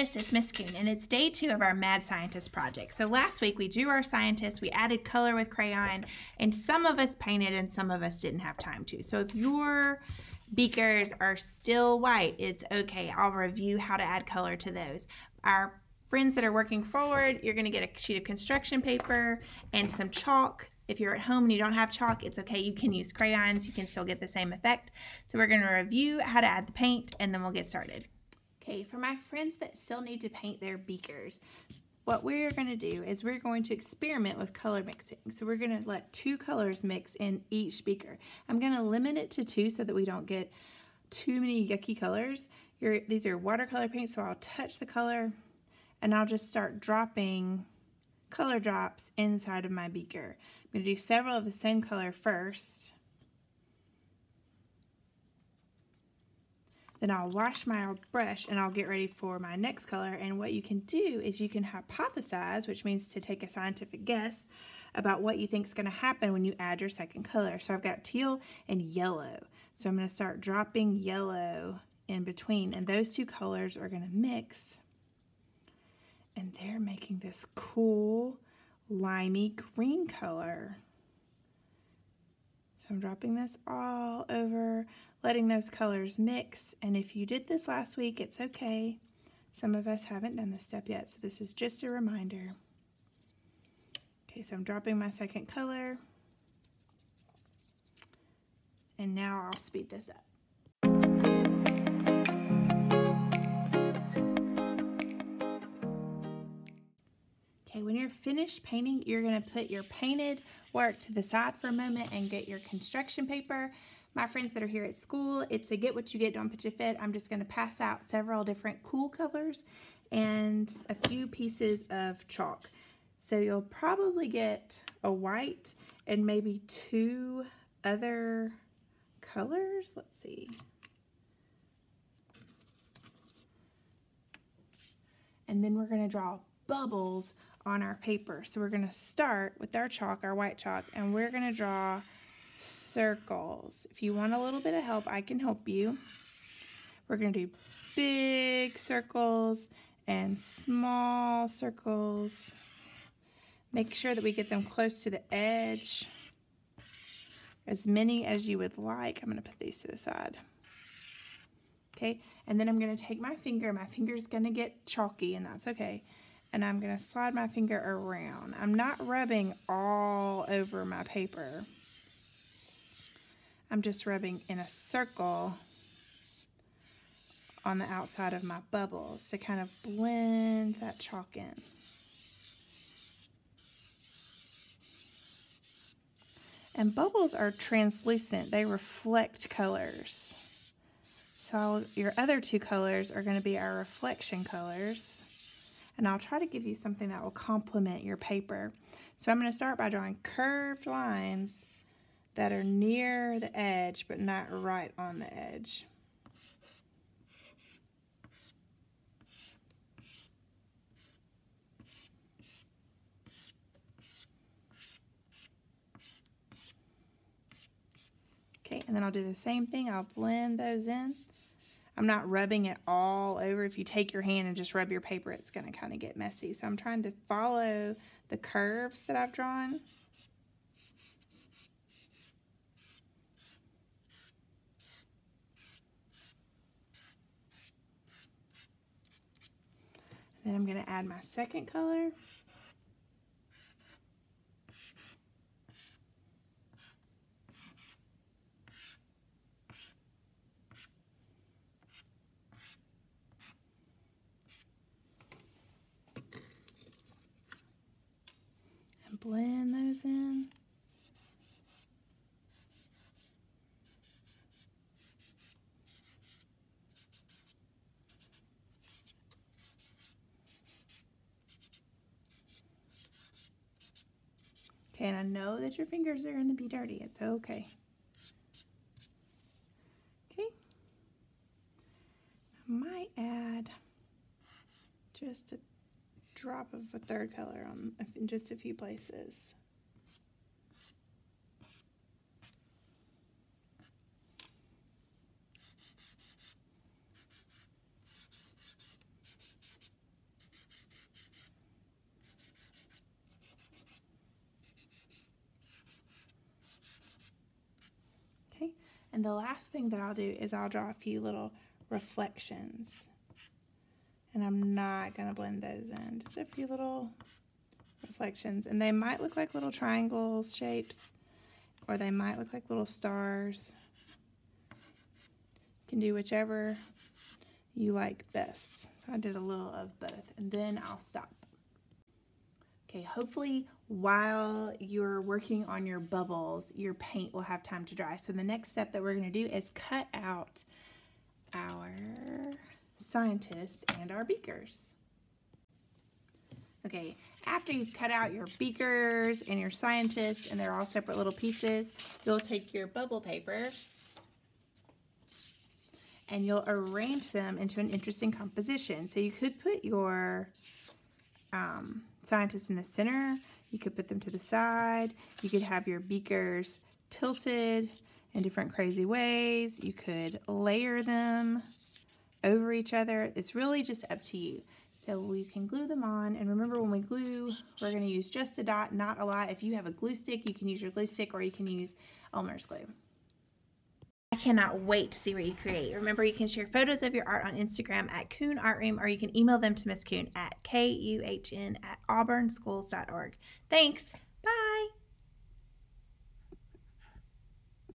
artist is Miss Coon, and it's day 2 of our Mad Scientist project. So last week we drew our scientists, we added color with crayon, and some of us painted and some of us didn't have time to. So if your beakers are still white, it's okay. I'll review how to add color to those. Our friends that are working forward, you're going to get a sheet of construction paper and some chalk. If you're at home and you don't have chalk, it's okay. You can use crayons. You can still get the same effect. So we're going to review how to add the paint, and then we'll get started. Okay, for my friends that still need to paint their beakers, what we're going to do is we're going to experiment with color mixing. So we're going to let 2 colors mix in each beaker. I'm going to limit it to 2 so that we don't get too many yucky colors. These are watercolor paints, so I'll touch the color and I'll just start dropping color drops inside of my beaker. I'm going to do several of the same color first. Then I'll wash my brush and I'll get ready for my next color. And what you can do is you can hypothesize, which means to take a scientific guess about what you think is going to happen when you add your second color. So I've got teal and yellow. So I'm going to start dropping yellow in between, and those 2 colors are going to mix. And they're making this cool limey green color. So I'm dropping this all over, letting those colors mix. And if you did this last week, it's okay. Some of us haven't done this step yet, so this is just a reminder. Okay, so I'm dropping my second color. And now I'll speed this up. Okay, when you're finished painting, you're going to put your painted work to the side for a moment and get your construction paper. My friends that are here at school, it's a get what you get, don't put your fit. I'm just going to pass out several different cool colors and a few pieces of chalk. So you'll probably get a white and maybe 2 other colors. Let's see. And then we're going to draw bubbles on our paper. So we're going to start with our chalk, our white chalk, and we're going to draw circles. If you want a little bit of help, I can help you. We're going to do big circles and small circles. Make sure that we get them close to the edge. As many as you would like. I'm going to put these to the side. Okay, and then I'm going to take my finger. My finger's going to get chalky, and that's okay. And I'm going to slide my finger around. I'm not rubbing all over my paper. I'm just rubbing in a circle on the outside of my bubbles to kind of blend that chalk in. And bubbles are translucent. They reflect colors. So your other 2 colors are going to be our reflection colors. And I'll try to give you something that will complement your paper. So I'm going to start by drawing curved lines that are near the edge, but not right on the edge. Okay, and then I'll do the same thing. I'll blend those in. I'm not rubbing it all over. If you take your hand and just rub your paper, it's going to kind of get messy. So I'm trying to follow the curves that I've drawn. Then I'm going to add my second color. And blend those in. Okay, and I know that your fingers are going to be dirty. It's okay. Okay. I might add just a drop of a third color in just a few places. And the last thing that I'll do is I'll draw a few little reflections. And I'm not going to blend those in. Just a few little reflections. And they might look like little triangles shapes, or they might look like little stars. You can do whichever you like best. So I did a little of both, and then I'll stop. Okay, hopefully while you're working on your bubbles, your paint will have time to dry. So the next step that we're going to do is cut out our scientists and our beakers. Okay, after you've cut out your beakers and your scientists, and they're all separate little pieces, you'll take your bubble paper and you'll arrange them into an interesting composition. So you could put your scientists in the center, you could put them to the side, you could have your beakers tilted in different crazy ways, you could layer them over each other. It's really just up to you. So we can glue them on, and remember, when we glue, we're going to use just a dot, not a lot. If you have a glue stick, you can use your glue stick, or you can use Elmer's glue. I cannot wait to see what you create. Remember, you can share photos of your art on Instagram at Kuhn Art Room, or you can email them to Miss Kuhn at kuhn@auburnschools.org. Thanks!